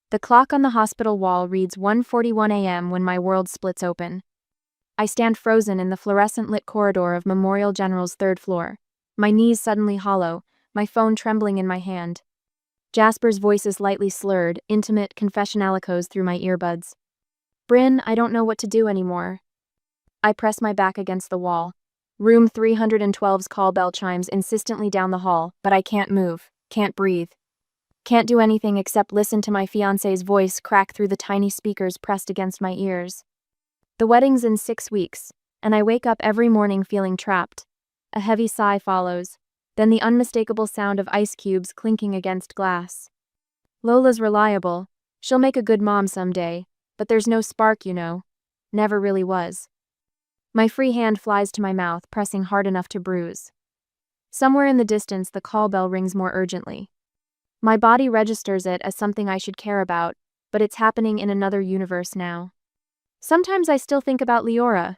The clock on the hospital wall reads 1:41 a.m. when my world splits open. I stand frozen in the fluorescent-lit corridor of Memorial General's third floor, my knees suddenly hollow, my phone trembling in my hand. Jasper's voice is lightly slurred, intimate confessional echoes through my earbuds. Bryn, I don't know what to do anymore. I press my back against the wall. Room 312's call bell chimes insistently down the hall, but I can't move, can't breathe. Can't do anything except listen to my fiancé's voice crack through the tiny speakers pressed against my ears. The wedding's in 6 weeks, and I wake up every morning feeling trapped. A heavy sigh follows, then the unmistakable sound of ice cubes clinking against glass. Lola's reliable. She'll make a good mom someday, but there's no spark, you know. Never really was. My free hand flies to my mouth, pressing hard enough to bruise. Somewhere in the distance, the call bell rings more urgently. My body registers it as something I should care about, but it's happening in another universe now. Sometimes I still think about Leora.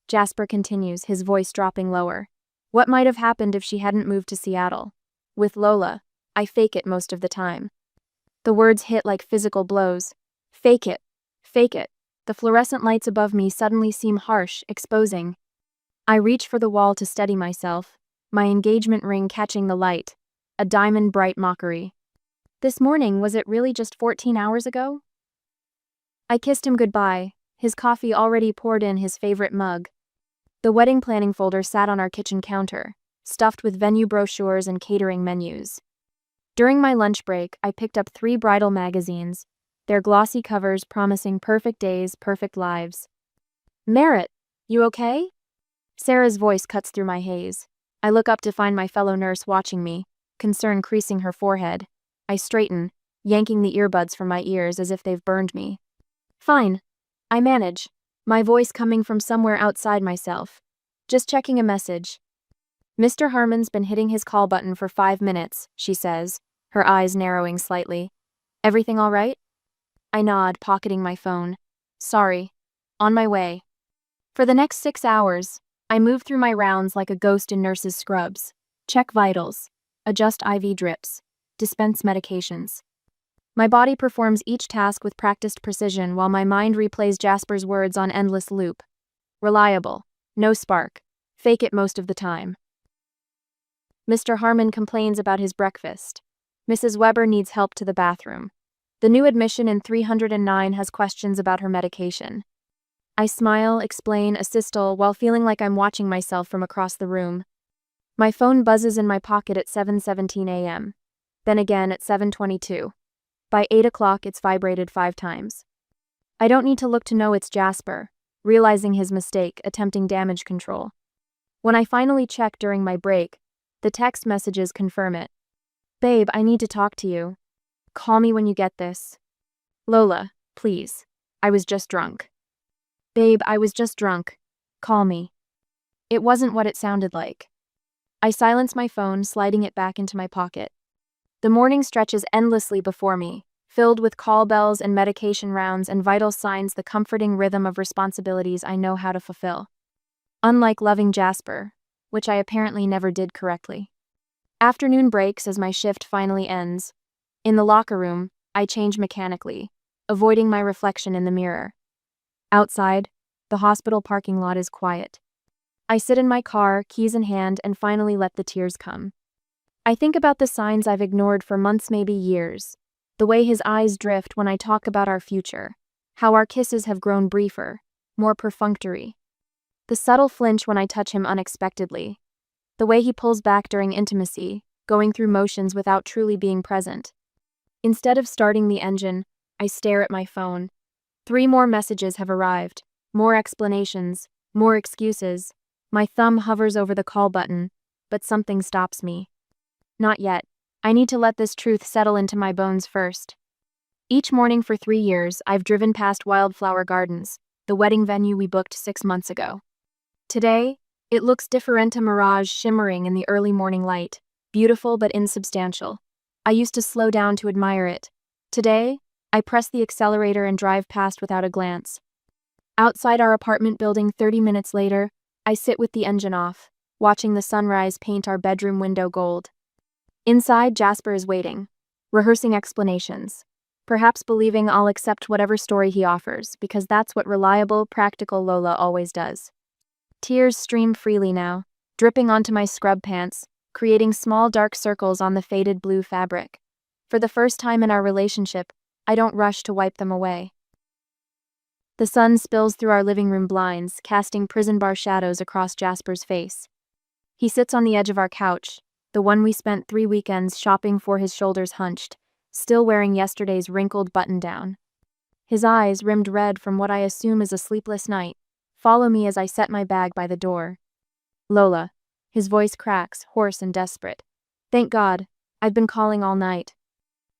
Jasper continues, his voice dropping lower. What might have happened if she hadn't moved to Seattle? With Lola, I fake it most of the time. The words hit like physical blows. Fake it. Fake it. The fluorescent lights above me suddenly seem harsh, exposing. I reach for the wall to steady myself, my engagement ring catching the light. A diamond-bright mockery. This morning, was it really just 14 hours ago? I kissed him goodbye, his coffee already poured in his favorite mug. The wedding planning folder sat on our kitchen counter, stuffed with venue brochures and catering menus. During my lunch break, I picked up 3 bridal magazines, their glossy covers promising perfect days, perfect lives. Merritt, you okay? Sarah's voice cuts through my haze. I look up to find my fellow nurse watching me, concern creasing her forehead. I straighten, yanking the earbuds from my ears as if they've burned me. Fine. I manage, my voice coming from somewhere outside myself. Just checking a message. Mr. Harmon's been hitting his call button for 5 minutes, she says, her eyes narrowing slightly. Everything all right? I nod, pocketing my phone. Sorry. On my way. For the next 6 hours, I move through my rounds like a ghost in nurses' scrubs. Check vitals. Adjust IV drips. Dispense medications. My body performs each task with practiced precision while my mind replays Jasper's words on endless loop. Reliable. No spark. Fake it most of the time. Mr. Harmon complains about his breakfast. Mrs. Weber needs help to the bathroom. The new admission in 309 has questions about her medication. I smile, explain, assistal, while feeling like I'm watching myself from across the room. My phone buzzes in my pocket at 7:17 a.m., then again at 7:22. By 8 o'clock, it's vibrated 5 times. I don't need to look to know it's Jasper, realizing his mistake, attempting damage control. When I finally check during my break, the text messages confirm it. Babe, I need to talk to you. Call me when you get this. Lola, please. I was just drunk. Babe, I was just drunk. Call me. It wasn't what it sounded like. I silence my phone, sliding it back into my pocket. The morning stretches endlessly before me, filled with call bells and medication rounds and vital signs, the comforting rhythm of responsibilities I know how to fulfill. Unlike loving Jasper, which I apparently never did correctly. Afternoon breaks as my shift finally ends. In the locker room, I change mechanically, avoiding my reflection in the mirror. Outside, the hospital parking lot is quiet. I sit in my car, keys in hand, and finally let the tears come. I think about the signs I've ignored for months, maybe years. The way his eyes drift when I talk about our future. How our kisses have grown briefer, more perfunctory. The subtle flinch when I touch him unexpectedly. The way he pulls back during intimacy, going through motions without truly being present. Instead of starting the engine, I stare at my phone. 3 more messages have arrived. More explanations, more excuses. My thumb hovers over the call button, but something stops me. Not yet. I need to let this truth settle into my bones first. Each morning for 3 years, I've driven past Wildflower Gardens, the wedding venue we booked 6 months ago. Today, it looks different, a mirage shimmering in the early morning light, beautiful but insubstantial. I used to slow down to admire it. Today, I press the accelerator and drive past without a glance. Outside our apartment building 30 minutes later, I sit with the engine off, watching the sunrise paint our bedroom window gold. Inside, Jasper is waiting, rehearsing explanations. perhaps believing I'll accept whatever story he offers, because that's what reliable, practical Lola always does. Tears stream freely now, dripping onto my scrub pants, creating small dark circles on the faded blue fabric. For the first time in our relationship, I don't rush to wipe them away. The sun spills through our living room blinds, casting prison bar shadows across Jasper's face. He sits on the edge of our couch, the one we spent 3 weekends shopping for, his shoulders hunched, still wearing yesterday's wrinkled button-down. His eyes, rimmed red from what I assume is a sleepless night, follow me as I set my bag by the door. Lola. His voice cracks, hoarse and desperate. Thank God, I've been calling all night.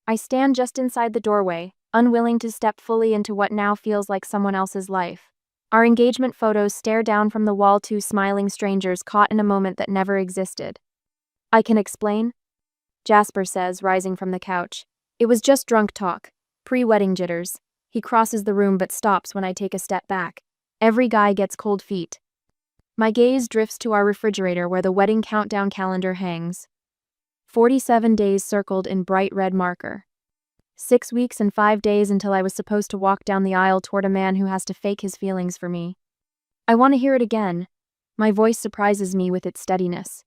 I stand just inside the doorway, unwilling to step fully into what now feels like someone else's life. Our engagement photos stare down from the wall, two smiling strangers caught in a moment that never existed. I can explain? Jasper says, rising from the couch. It was just drunk talk, pre-wedding jitters. He crosses the room but stops when I take a step back. Every guy gets cold feet. My gaze drifts to our refrigerator where the wedding countdown calendar hangs. 47 days circled in bright red marker. 6 weeks and 5 days until I was supposed to walk down the aisle toward a man who has to fake his feelings for me. I want to hear it again. My voice surprises me with its steadiness.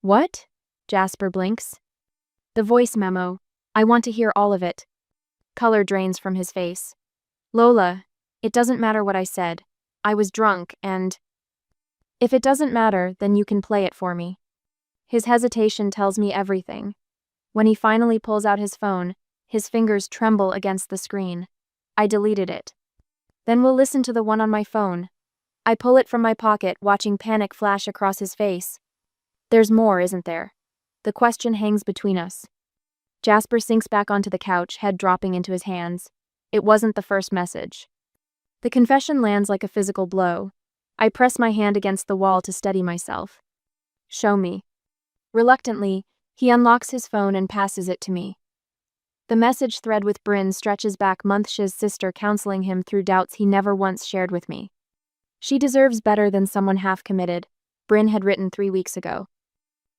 What? Jasper blinks. The voice memo. I want to hear all of it. Color drains from his face. Lola, it doesn't matter what I said. I was drunk and... If it doesn't matter, then you can play it for me. His hesitation tells me everything. When he finally pulls out his phone, his fingers tremble against the screen. I deleted it. Then we'll listen to the one on my phone. I pull it from my pocket, watching panic flash across his face. There's more, isn't there? The question hangs between us. Jasper sinks back onto the couch, head dropping into his hands. It wasn't the first message. The confession lands like a physical blow. I press my hand against the wall to steady myself. Show me. Reluctantly, he unlocks his phone and passes it to me. The message thread with Bryn stretches back months, his sister counseling him through doubts he never once shared with me. She deserves better than someone half-committed, Bryn had written 3 weeks ago.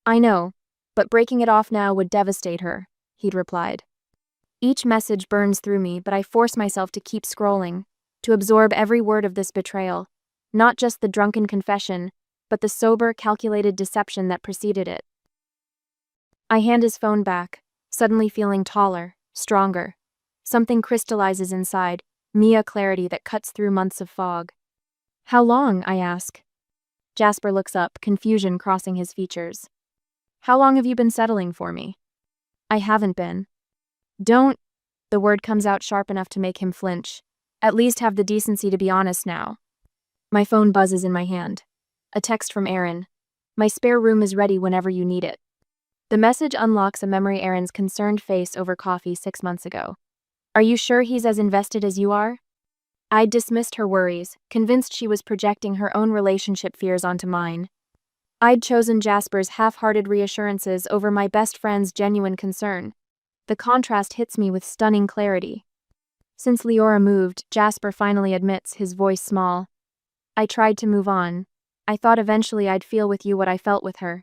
I know, but breaking it off now would devastate her, he'd replied. Each message burns through me, but I force myself to keep scrolling, to absorb every word of this betrayal, not just the drunken confession, but the sober, calculated deception that preceded it. I hand his phone back, suddenly feeling taller, stronger. Something crystallizes inside, me, a clarity that cuts through months of fog. How long? I ask. Jasper looks up, confusion crossing his features. How long have you been settling for me? I haven't been. Don't. The word comes out sharp enough to make him flinch. At least have the decency to be honest now. My phone buzzes in my hand. A text from Aaron. My spare room is ready whenever you need it. The message unlocks a memory, Aaron's concerned face over coffee 6 months ago. Are you sure he's as invested as you are? I'd dismissed her worries, convinced she was projecting her own relationship fears onto mine. I'd chosen Jasper's half-hearted reassurances over my best friend's genuine concern. The contrast hits me with stunning clarity. Since Leora moved, Jasper finally admits, his voice small. I tried to move on. I thought eventually I'd feel with you what I felt with her.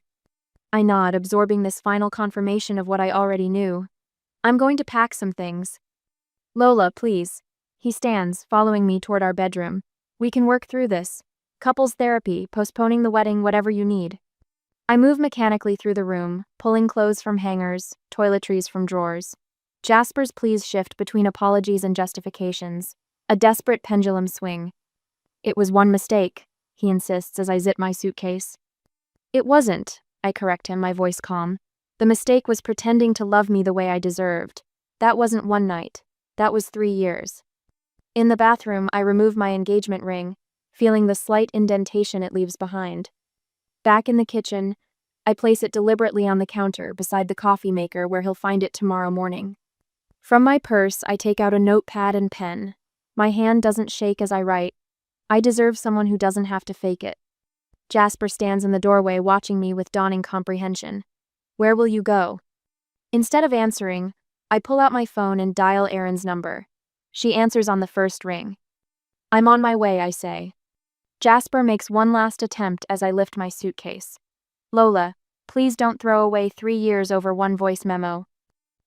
I nod, absorbing this final confirmation of what I already knew. I'm going to pack some things. Lola, please. He stands, following me toward our bedroom. We can work through this. Couples therapy, postponing the wedding, whatever you need. I move mechanically through the room, pulling clothes from hangers, toiletries from drawers. Jasper's pleas shift between apologies and justifications, a desperate pendulum swing. It was one mistake, he insists as I zip my suitcase. It wasn't, I correct him, my voice calm. The mistake was pretending to love me the way I deserved. That wasn't one night. That was 3 years. In the bathroom, I remove my engagement ring, feeling the slight indentation it leaves behind. Back in the kitchen, I place it deliberately on the counter beside the coffee maker where he'll find it tomorrow morning. From my purse, I take out a notepad and pen. My hand doesn't shake as I write. I deserve someone who doesn't have to fake it. Jasper stands in the doorway, watching me with dawning comprehension. Where will you go? Instead of answering, I pull out my phone and dial Erin's number. She answers on the first ring. I'm on my way, I say. Jasper makes one last attempt as I lift my suitcase. Lola, please don't throw away 3 years over one voice memo.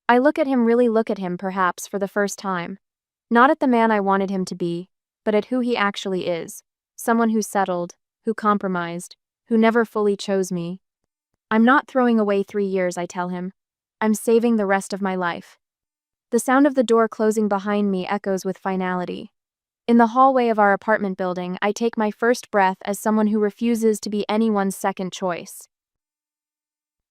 I really look at him perhaps for the first time. Not at the man I wanted him to be, but at who he actually is. Someone who settled, who compromised, who never fully chose me. I'm not throwing away 3 years, I tell him. I'm saving the rest of my life. The sound of the door closing behind me echoes with finality. In the hallway of our apartment building, I take my first breath as someone who refuses to be anyone's second choice.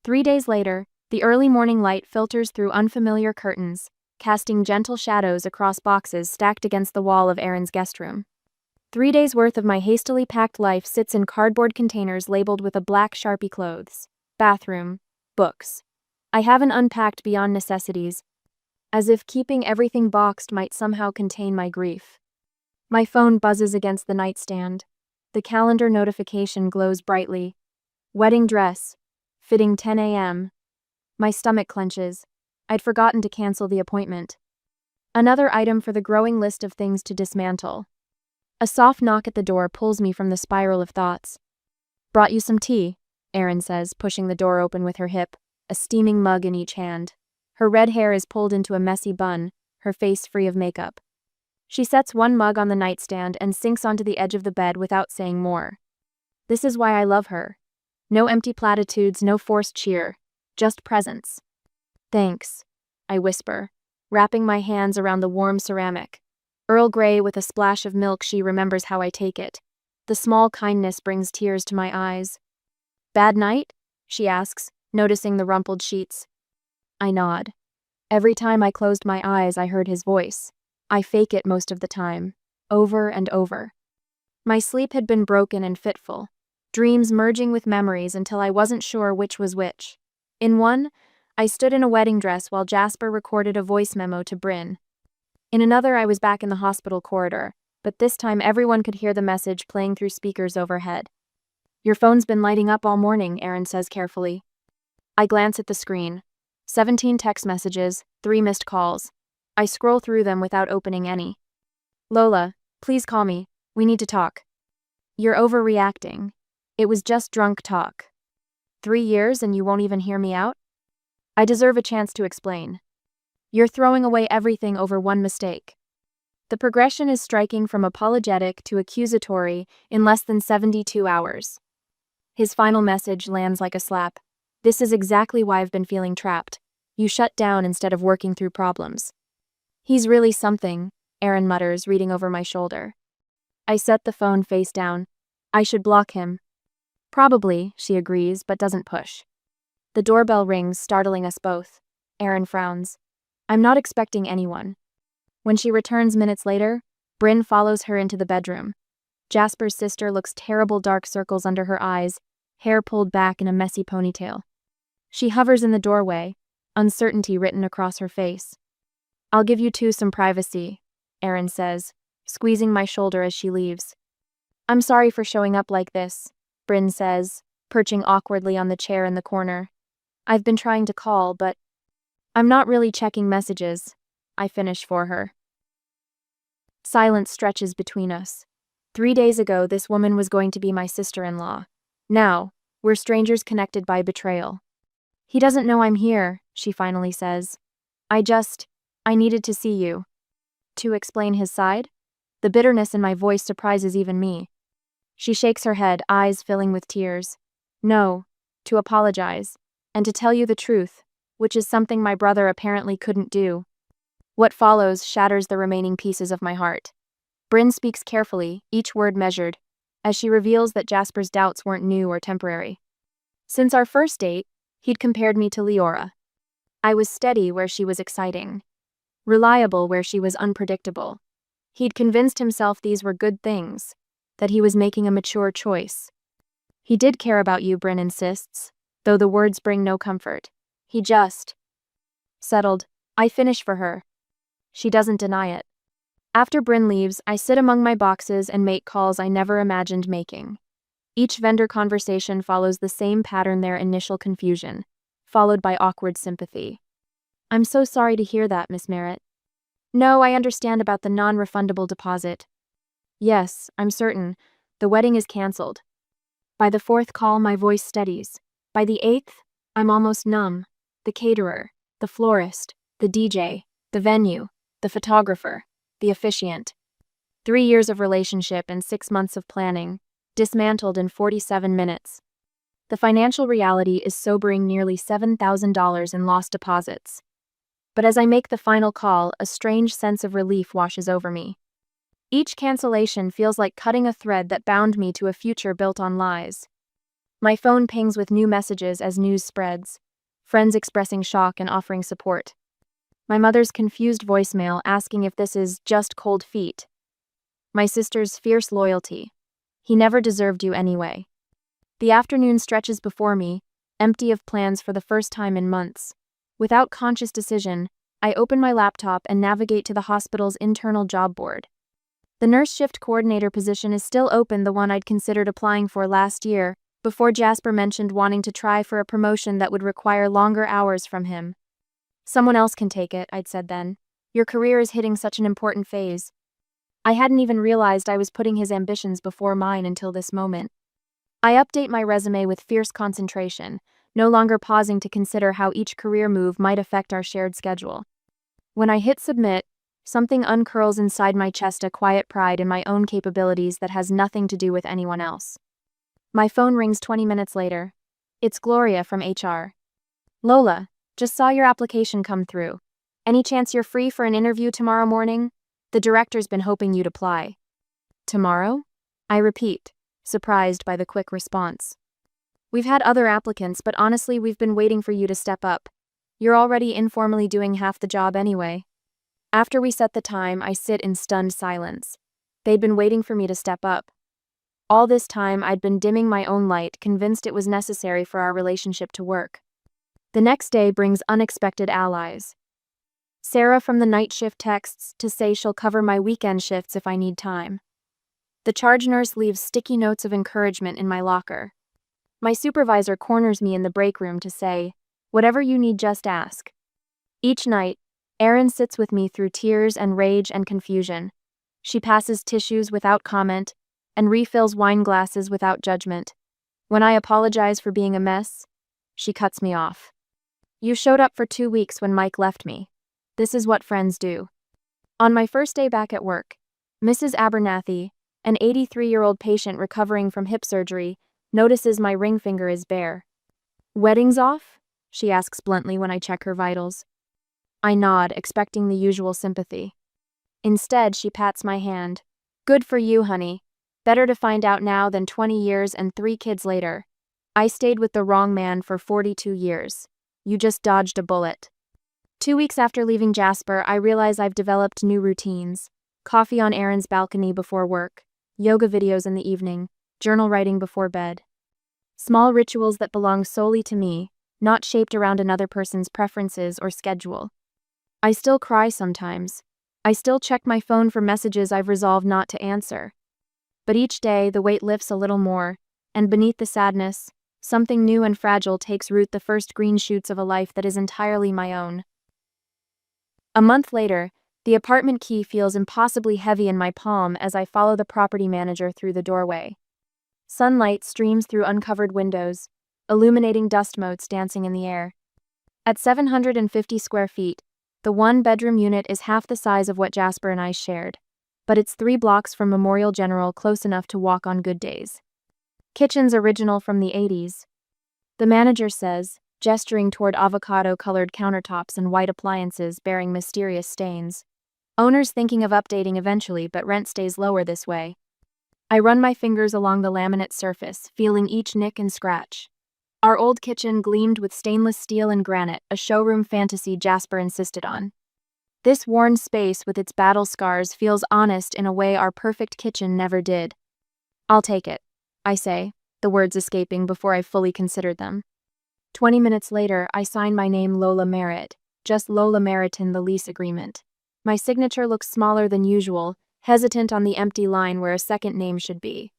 3 days later, the early morning light filters through unfamiliar curtains, casting gentle shadows across boxes stacked against the wall of Aaron's guest room. 3 days' worth of my hastily packed life sits in cardboard containers labeled with a black Sharpie: clothes, bathroom, books. I haven't unpacked beyond necessities, as if keeping everything boxed might somehow contain my grief. My phone buzzes against the nightstand. The calendar notification glows brightly. Wedding dress, fitting 10 a.m. My stomach clenches. I'd forgotten to cancel the appointment. Another item for the growing list of things to dismantle. A soft knock at the door pulls me from the spiral of thoughts. "Brought you some tea," Erin says, pushing the door open with her hip, a steaming mug in each hand. Her red hair is pulled into a messy bun, her face free of makeup. She sets one mug on the nightstand and sinks onto the edge of the bed without saying more. This is why I love her. No empty platitudes, no forced cheer, just presence. "Thanks," I whisper, wrapping my hands around the warm ceramic. Earl Grey with a splash of milk, she remembers how I take it. The small kindness brings tears to my eyes. "Bad night?" she asks, noticing the rumpled sheets. I nod. Every time I closed my eyes, I heard his voice. I fake it most of the time, over and over. My sleep had been broken and fitful, dreams merging with memories until I wasn't sure which was which. In one, I stood in a wedding dress while Jasper recorded a voice memo to Bryn. In another, I was back in the hospital corridor, but this time everyone could hear the message playing through speakers overhead. "Your phone's been lighting up all morning," Aaron says carefully. I glance at the screen. 17 text messages, 3 missed calls. I scroll through them without opening any. "Lola, please call me. We need to talk." "You're overreacting. It was just drunk talk." 3 years and you won't even hear me out? I deserve a chance to explain. You're throwing away everything over one mistake. The progression is striking from apologetic to accusatory in less than 72 hours. His final message lands like a slap. "This is exactly why I've been feeling trapped. You shut down instead of working through problems." "He's really something," Aaron mutters, reading over my shoulder. I set the phone face down. "I should block him." "Probably," she agrees, but doesn't push. The doorbell rings, startling us both. Aaron frowns. I'm not expecting anyone. When she returns minutes later, Bryn follows her into the bedroom. Jasper's sister looks terrible, dark circles under her eyes, hair pulled back in a messy ponytail. She hovers in the doorway, uncertainty written across her face. "I'll give you two some privacy," Aaron says, squeezing my shoulder as she leaves. "I'm sorry for showing up like this," Bryn says, perching awkwardly on the chair in the corner. "I've been trying to call, but I'm not really checking messages," I finish for her. Silence stretches between us. 3 days ago, this woman was going to be my sister-in-law. Now, we're strangers connected by betrayal. "He doesn't know I'm here," she finally says. I needed to see you." To explain his side? The bitterness in my voice surprises even me. She shakes her head, eyes filling with tears. "No, to apologize, and to tell you the truth, which is something my brother apparently couldn't do." What follows shatters the remaining pieces of my heart. Bryn speaks carefully, each word measured, as she reveals that Jasper's doubts weren't new or temporary. Since our first date, he'd compared me to Leora. I was steady where she was exciting, reliable where she was unpredictable. He'd convinced himself these were good things, that he was making a mature choice. "He did care about you," Bryn insists, though the words bring no comfort. "He just settled." I finish for her. She doesn't deny it. After Bryn leaves, I sit among my boxes and make calls I never imagined making. Each vendor conversation follows the same pattern: their initial confusion, followed by awkward sympathy. "I'm so sorry to hear that, Miss Merritt." "No, I understand about the non-refundable deposit." "Yes, I'm certain. The wedding is cancelled." By the 4th call, my voice steadies. By the 8th, I'm almost numb. The caterer, the florist, The DJ, the venue, the photographer, the officiant. 3 years of relationship and 6 months of planning, dismantled in 47 minutes. The financial reality is sobering, nearly $7,000 in lost deposits. But as I make the final call, a strange sense of relief washes over me. Each cancellation feels like cutting a thread that bound me to a future built on lies. My phone pings with new messages as news spreads, friends expressing shock and offering support. My mother's confused voicemail asking if this is just cold feet. My sister's fierce loyalty. He never deserved you anyway. The afternoon stretches before me, empty of plans for the first time in months. Without conscious decision, I open my laptop and navigate to the hospital's internal job board. The nurse shift coordinator position is still open, the one I'd considered applying for last year, before Jasper mentioned wanting to try for a promotion that would require longer hours from him. Someone else can take it, I'd said then. Your career is hitting such an important phase. I hadn't even realized I was putting his ambitions before mine until this moment. I update my resume with fierce concentration, no longer pausing to consider how each career move might affect our shared schedule. When I hit submit, something uncurls inside my chest, a quiet pride in my own capabilities that has nothing to do with anyone else. My phone rings 20 minutes later. It's Gloria from HR. Lola, just saw your application come through. Any chance you're free for an interview tomorrow morning? The director's been hoping you'd apply. Tomorrow? I repeat, surprised by the quick response. We've had other applicants, but honestly, we've been waiting for you to step up. You're already informally doing half the job anyway. After we set the time, I sit in stunned silence. They'd been waiting for me to step up. All this time, I'd been dimming my own light, convinced it was necessary for our relationship to work. The next day brings unexpected allies. Sarah from the night shift texts to say she'll cover my weekend shifts if I need time. The charge nurse leaves sticky notes of encouragement in my locker. My supervisor corners me in the break room to say, "Whatever you need, just ask." Each night, Erin sits with me through tears and rage and confusion. She passes tissues without comment and refills wine glasses without judgment. When I apologize for being a mess, she cuts me off. You showed up for 2 weeks when Mike left me. This is what friends do. On my first day back at work, Mrs. Abernathy, an 83-year-old patient recovering from hip surgery, notices my ring finger is bare. Wedding's off? She asks bluntly when I check her vitals. I nod, expecting the usual sympathy. Instead, she pats my hand. Good for you, honey. Better to find out now than 20 years and 3 kids later. I stayed with the wrong man for 42 years. You just dodged a bullet. 2 weeks after leaving Jasper, I realize I've developed new routines. Coffee on Erin's balcony before work, yoga videos in the evening, journal writing before bed. Small rituals that belong solely to me, not shaped around another person's preferences or schedule. I still cry sometimes. I still check my phone for messages I've resolved not to answer. But each day, the weight lifts a little more, and beneath the sadness, something new and fragile takes root, the first green shoots of a life that is entirely my own. A month later, the apartment key feels impossibly heavy in my palm as I follow the property manager through the doorway. Sunlight streams through uncovered windows, illuminating dust motes dancing in the air. At 750 square feet, the one-bedroom unit is half the size of what Jasper and I shared, but it's 3 blocks from Memorial General, close enough to walk on good days. Kitchen's original from the 80s. The manager says, gesturing toward avocado-colored countertops and white appliances bearing mysterious stains. Owner's thinking of updating eventually, but rent stays lower this way. I run my fingers along the laminate surface, feeling each nick and scratch. Our old kitchen gleamed with stainless steel and granite, a showroom fantasy Jasper insisted on. This worn space with its battle scars feels honest in a way our perfect kitchen never did. I'll take it, I say, the words escaping before I fully considered them. 20 minutes later, I sign my name Lola Merritt, just Lola Merritt in the lease agreement. My signature looks smaller than usual, hesitant on the empty line where a second name should be.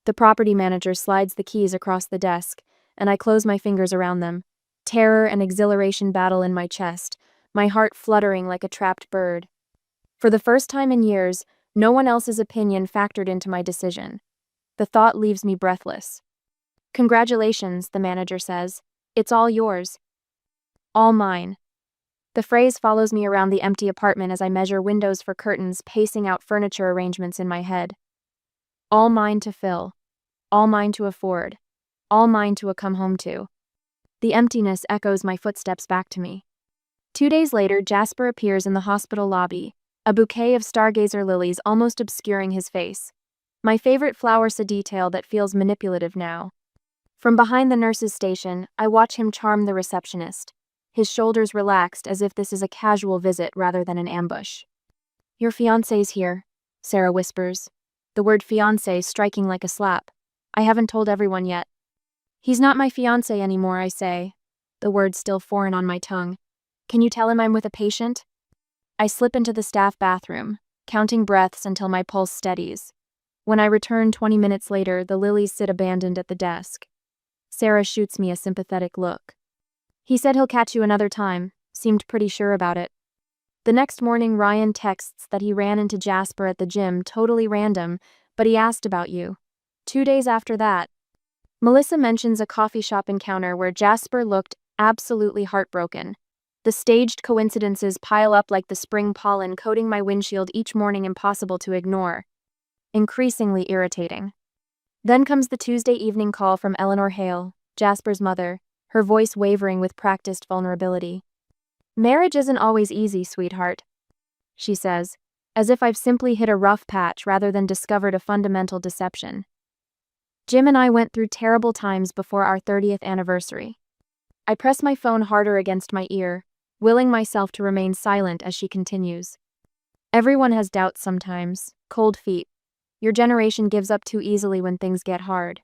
The property manager slides the keys across the desk, and I close my fingers around them. Terror and exhilaration battle in my chest, my heart fluttering like a trapped bird. For the first time in years, no one else's opinion factored into my decision. The thought leaves me breathless. Congratulations, the manager says. It's all yours. All mine. The phrase follows me around the empty apartment as I measure windows for curtains, pacing out furniture arrangements in my head. All mine to fill. All mine to afford. All mine to come home to. The emptiness echoes my footsteps back to me. 2 days later, Jasper appears in the hospital lobby, a bouquet of stargazer lilies almost obscuring his face. My favorite flower's a detail that feels manipulative now. From behind the nurse's station, I watch him charm the receptionist, his shoulders relaxed as if this is a casual visit rather than an ambush. "Your fiancé's here," Sarah whispers, the word fiancé striking like a slap. "I haven't told everyone yet." "He's not my fiancé anymore," I say, the word still foreign on my tongue. "Can you tell him I'm with a patient?" I slip into the staff bathroom, counting breaths until my pulse steadies. When I return 20 minutes later, the lilies sit abandoned at the desk. Sarah shoots me a sympathetic look. "He said he'll catch you another time," seemed pretty sure about it. The next morning, Ryan texts that he ran into Jasper at the gym, totally random, but he asked about you. 2 days after that, Melissa mentions a coffee shop encounter where Jasper looked absolutely heartbroken. The staged coincidences pile up like the spring pollen coating my windshield each morning, impossible to ignore. Increasingly irritating. Then comes the Tuesday evening call from Eleanor Hale, Jasper's mother, her voice wavering with practiced vulnerability. "Marriage isn't always easy, sweetheart," she says, as if I've simply hit a rough patch rather than discovered a fundamental deception. "Jim and I went through terrible times before our 30th anniversary." I press my phone harder against my ear, willing myself to remain silent as she continues. "Everyone has doubts sometimes, cold feet. Your generation gives up too easily when things get hard.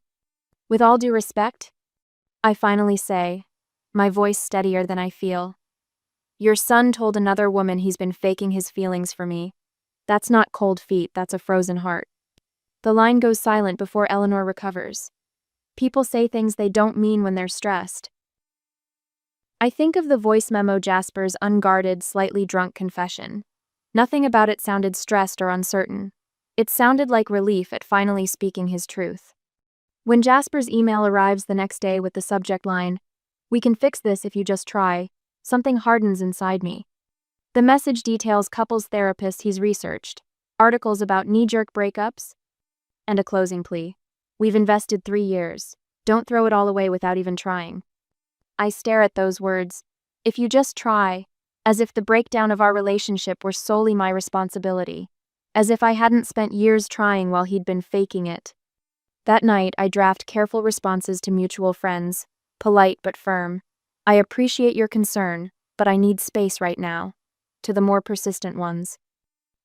With all due respect," I finally say, my voice steadier than I feel, "your son told another woman he's been faking his feelings for me. That's not cold feet, that's a frozen heart." The line goes silent before Eleanor recovers. People say things they don't mean when they're stressed. I think of the voice memo, Jasper's unguarded, slightly drunk confession. Nothing about it sounded stressed or uncertain. It sounded like relief at finally speaking his truth. When Jasper's email arrives the next day with the subject line, "We can fix this if you just try," something hardens inside me. The message details couples therapists he's researched, articles about knee-jerk breakups, and a closing plea. "We've invested 3 years. Don't throw it all away without even trying." I stare at those words, "if you just try," as if the breakdown of our relationship were solely my responsibility, as if I hadn't spent years trying while he'd been faking it. That night, I draft careful responses to mutual friends, polite but firm. "I appreciate your concern, but I need space right now." To the more persistent ones,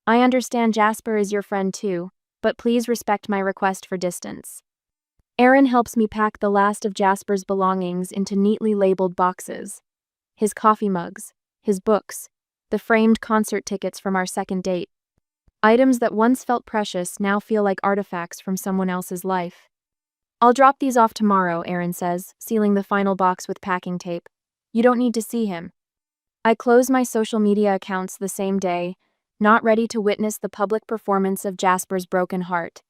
"I understand Jasper is your friend too, but please respect my request for distance." Aaron helps me pack the last of Jasper's belongings into neatly labeled boxes. His coffee mugs, his books, the framed concert tickets from our second date. Items that once felt precious now feel like artifacts from someone else's life. "I'll drop these off tomorrow," Aaron says, sealing the final box with packing tape. "You don't need to see him." I close my social media accounts the same day, not ready to witness the public performance of Jasper's broken heart.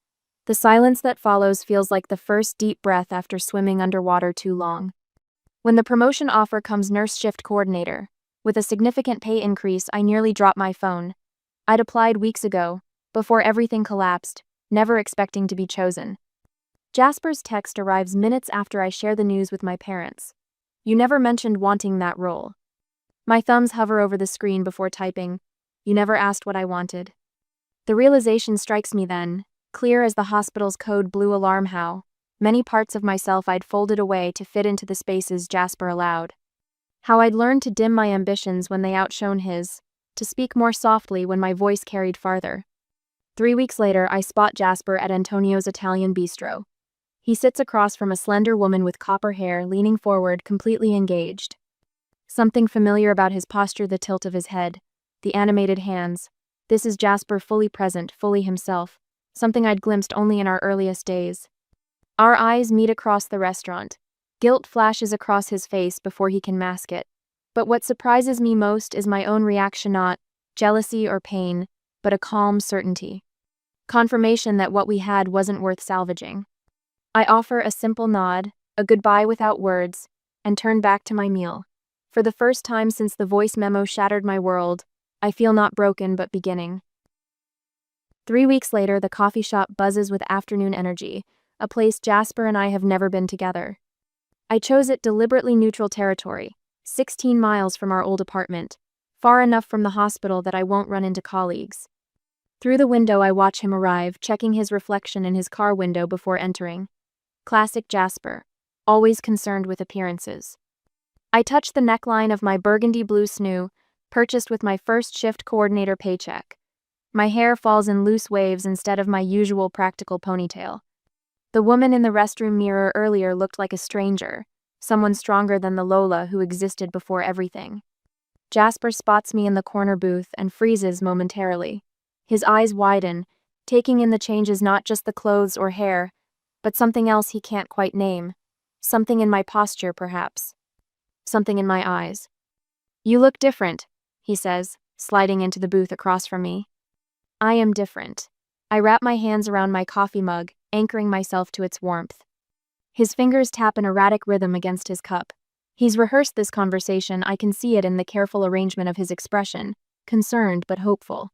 The silence that follows feels like the first deep breath after swimming underwater too long. When the promotion offer comes, nurse shift coordinator, with a significant pay increase, I nearly drop my phone. I'd applied weeks ago, before everything collapsed, never expecting to be chosen. Jasper's text arrives minutes after I share the news with my parents. "You never mentioned wanting that role." My thumbs hover over the screen before typing, "You never asked what I wanted." The realization strikes me then, clear as the hospital's code blue alarm, how many parts of myself I'd folded away to fit into the spaces Jasper allowed. How I'd learned to dim my ambitions when they outshone his, to speak more softly when my voice carried farther. 3 weeks later, I spot Jasper at Antonio's Italian bistro. He sits across from a slender woman with copper hair, leaning forward, completely engaged. Something familiar about his posture, the tilt of his head, the animated hands. This is Jasper, fully present, fully himself, something I'd glimpsed only in our earliest days. Our eyes meet across the restaurant. Guilt flashes across his face before he can mask it. But what surprises me most is my own reaction, not jealousy or pain, but a calm certainty. Confirmation that what we had wasn't worth salvaging. I offer a simple nod, a goodbye without words, and turn back to my meal. For the first time since the voice memo shattered my world, I feel not broken but beginning. 3 weeks later, the coffee shop buzzes with afternoon energy, a place Jasper and I have never been together. I chose it deliberately neutral territory, 16 miles from our old apartment, far enough from the hospital that I won't run into colleagues. Through the window, I watch him arrive, checking his reflection in his car window before entering. Classic Jasper, always concerned with appearances. I touch the neckline of my burgundy blue snoo, purchased with my first shift coordinator paycheck. My hair falls in loose waves instead of my usual practical ponytail. The woman in the restroom mirror earlier looked like a stranger, someone stronger than the Lola who existed before everything. Jasper spots me in the corner booth and freezes momentarily. His eyes widen, taking in the changes, not just the clothes or hair, but something else he can't quite name. Something in my posture, perhaps. Something in my eyes. "You look different," he says, sliding into the booth across from me. I am different. I wrap my hands around my coffee mug, anchoring myself to its warmth. His fingers tap an erratic rhythm against his cup. He's rehearsed this conversation. I can see it in the careful arrangement of his expression, concerned but hopeful.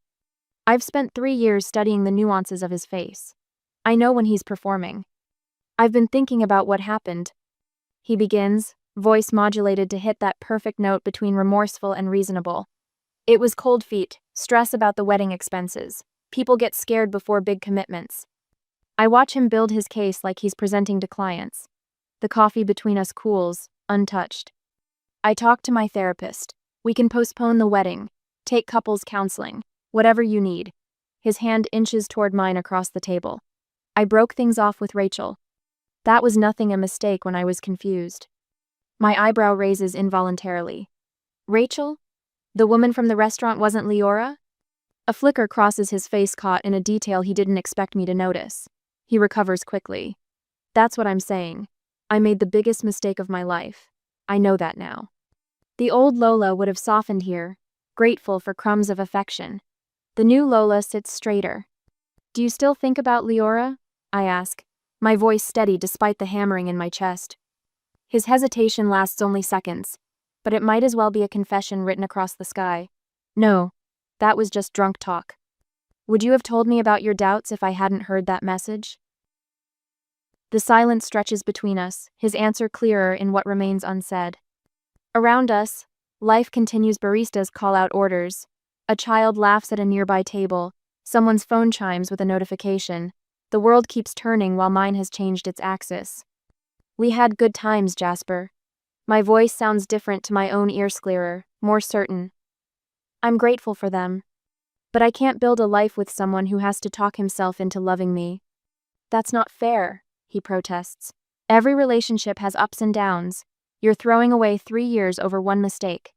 I've spent 3 years studying the nuances of his face. I know when he's performing. I've been thinking about what happened. He begins, voice modulated to hit that perfect note between remorseful and reasonable. It was cold feet, stress about the wedding expenses. People get scared before big commitments. I watch him build his case like he's presenting to clients. The coffee between us cools, untouched. I talk to my therapist. We can postpone the wedding, take couples counseling, whatever you need. His hand inches toward mine across the table. I broke things off with Rachel. That was nothing a mistake when I was confused. My eyebrow raises involuntarily. Rachel? The woman from the restaurant wasn't Leora? A flicker crosses his face, caught in a detail he didn't expect me to notice. He recovers quickly. That's what I'm saying. I made the biggest mistake of my life. I know that now. The old Lola would have softened here, grateful for crumbs of affection. The new Lola sits straighter. Do you still think about Leora? I ask, my voice steady despite the hammering in my chest. His hesitation lasts only seconds, but it might as well be a confession written across the sky. No, that was just drunk talk. Would you have told me about your doubts if I hadn't heard that message? The silence stretches between us, his answer clearer in what remains unsaid. Around us, life continues. Baristas call out orders. A child laughs at a nearby table. Someone's phone chimes with a notification. The world keeps turning while mine has changed its axis. We had good times, Jasper. My voice sounds different to my own ears, clearer, more certain. I'm grateful for them. But I can't build a life with someone who has to talk himself into loving me. That's not fair, he protests. Every relationship has ups and downs. You're throwing away 3 years over one mistake.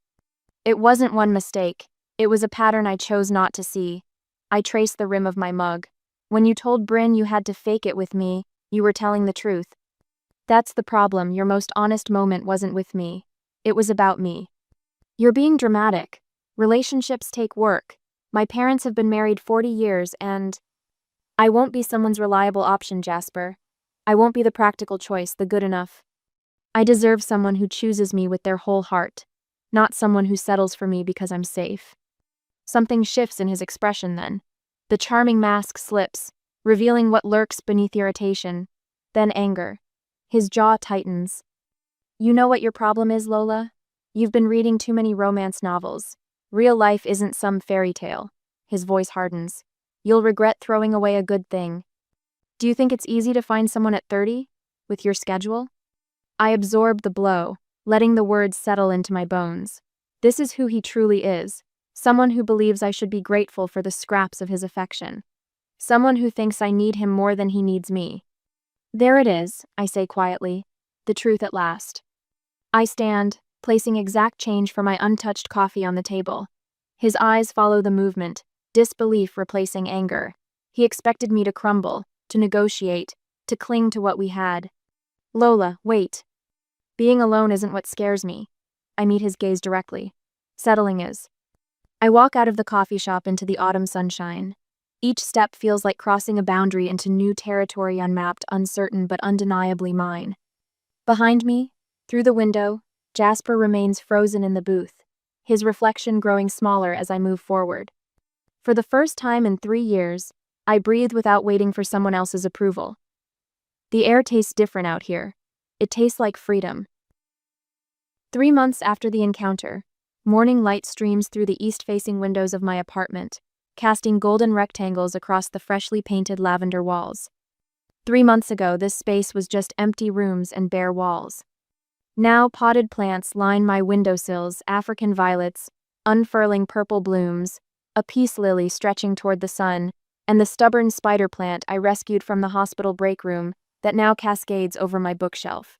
It wasn't one mistake. It was a pattern I chose not to see. I traced the rim of my mug. When you told Bryn you had to fake it with me, you were telling the truth. That's the problem. Your most honest moment wasn't with me. It was about me. You're being dramatic. Relationships take work. My parents have been married 40 years and I won't be someone's reliable option, Jasper. I won't be the practical choice, the good enough. I deserve someone who chooses me with their whole heart, not someone who settles for me because I'm safe. Something shifts in his expression then. The charming mask slips, revealing what lurks beneath irritation, then anger. His jaw tightens. You know what your problem is, Lola? You've been reading too many romance novels. Real life isn't some fairy tale. His voice hardens. You'll regret throwing away a good thing. Do you think it's easy to find someone at 30? With your schedule? I absorb the blow, letting the words settle into my bones. This is who he truly is. Someone who believes I should be grateful for the scraps of his affection. Someone who thinks I need him more than he needs me. There it is, I say quietly. The truth at last. I stand, placing exact change for my untouched coffee on the table. His eyes follow the movement, disbelief replacing anger. He expected me to crumble, to negotiate, to cling to what we had. Lola, wait. Being alone isn't what scares me. I meet his gaze directly. Settling is. I walk out of the coffee shop into the autumn sunshine. Each step feels like crossing a boundary into new territory, unmapped, uncertain, but undeniably mine. Behind me, through the window, Jasper remains frozen in the booth, his reflection growing smaller as I move forward. For the first time in 3 years, I breathe without waiting for someone else's approval. The air tastes different out here. It tastes like freedom. 3 months after the encounter, morning light streams through the east-facing windows of my apartment, casting golden rectangles across the freshly painted lavender walls. 3 months ago, this space was just empty rooms and bare walls. Now potted plants line my windowsills, African violets, unfurling purple blooms, a peace lily stretching toward the sun, and the stubborn spider plant I rescued from the hospital break room that now cascades over my bookshelf.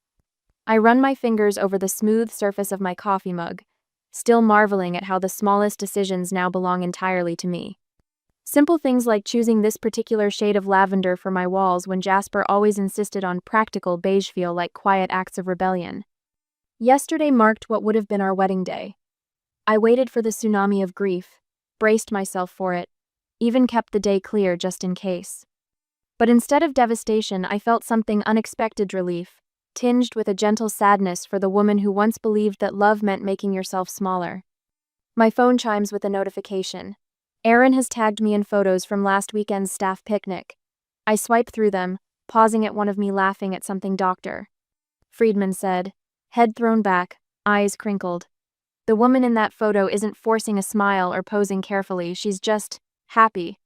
I run my fingers over the smooth surface of my coffee mug, still marveling at how the smallest decisions now belong entirely to me. Simple things like choosing this particular shade of lavender for my walls when Jasper always insisted on practical beige feel like quiet acts of rebellion. Yesterday marked what would have been our wedding day. I waited for the tsunami of grief, braced myself for it, even kept the day clear just in case. But instead of devastation, I felt something unexpected: relief, tinged with a gentle sadness for the woman who once believed that love meant making yourself smaller. My phone chimes with a notification. Aaron has tagged me in photos from last weekend's staff picnic. I swipe through them, pausing at one of me laughing at something Dr. Friedman said, head thrown back, eyes crinkled. The woman in that photo isn't forcing a smile or posing carefully, she's just happy.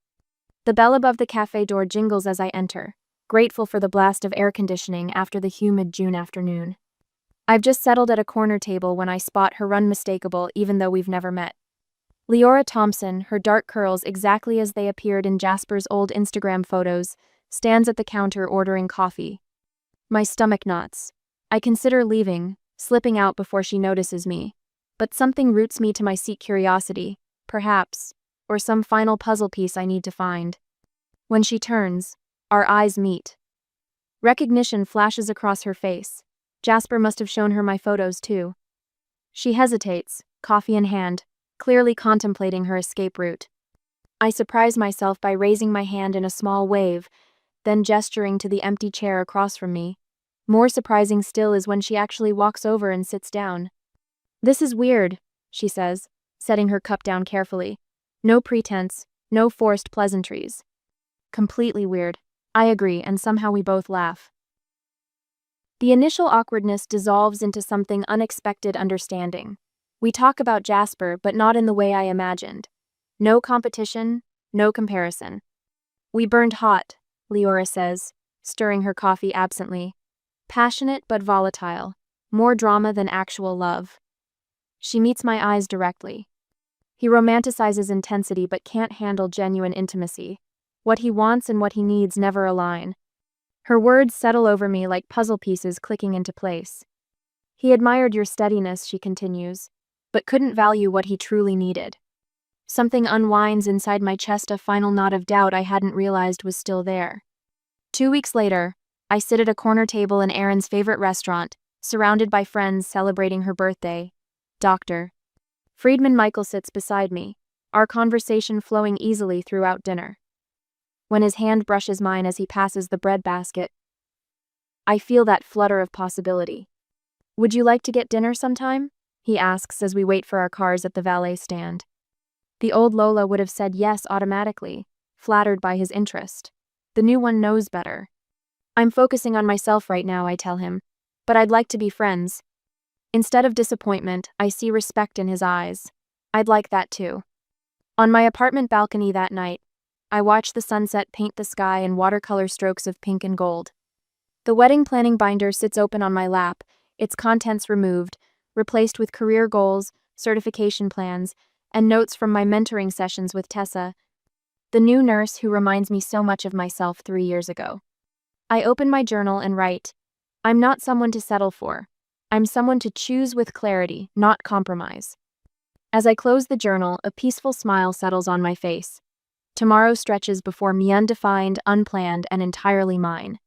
The bell above the cafe door jingles as I enter, grateful for the blast of air conditioning after the humid June afternoon. I've just settled at a corner table when I spot her unmistakable, even though we've never met. Leora Thompson, her dark curls exactly as they appeared in Jasper's old Instagram photos, stands at the counter ordering coffee. My stomach knots. I consider leaving, slipping out before she notices me. But something roots me to my seat: curiosity, perhaps, or some final puzzle piece I need to find. When she turns, our eyes meet. Recognition flashes across her face. Jasper must have shown her my photos too. She hesitates, coffee in hand, clearly contemplating her escape route. I surprise myself by raising my hand in a small wave, then gesturing to the empty chair across from me. More surprising still is when she actually walks over and sits down. This is weird, she says, setting her cup down carefully. No pretense, no forced pleasantries. Completely weird. I agree, and somehow we both laugh. The initial awkwardness dissolves into something unexpected: understanding. We talk about Jasper, but not in the way I imagined. No competition, no comparison. We burned hot, Leora says, stirring her coffee absently. Passionate but volatile, more drama than actual love. She meets my eyes directly. He romanticizes intensity but can't handle genuine intimacy. What he wants and what he needs never align. Her words settle over me like puzzle pieces clicking into place. He admired your steadiness, she continues, but couldn't value what he truly needed. Something unwinds inside my chest, a final knot of doubt I hadn't realized was still there. 2 weeks later, I sit at a corner table in Erin's favorite restaurant, surrounded by friends celebrating her birthday. Dr. Friedman Michael sits beside me, our conversation flowing easily throughout dinner. When his hand brushes mine as he passes the bread basket, I feel that flutter of possibility. Would you like to get dinner sometime? He asks as we wait for our cars at the valet stand. The old Lola would have said yes automatically, flattered by his interest. The new one knows better. I'm focusing on myself right now, I tell him, but I'd like to be friends. Instead of disappointment, I see respect in his eyes. I'd like that too. On my apartment balcony that night, I watch the sunset paint the sky in watercolor strokes of pink and gold. The wedding planning binder sits open on my lap, its contents removed, replaced with career goals, certification plans, and notes from my mentoring sessions with Tessa, the new nurse who reminds me so much of myself 3 years ago. I open my journal and write, I'm not someone to settle for. I'm someone to choose with clarity, not compromise. As I close the journal, a peaceful smile settles on my face. Tomorrow stretches before me, undefined, unplanned, and entirely mine.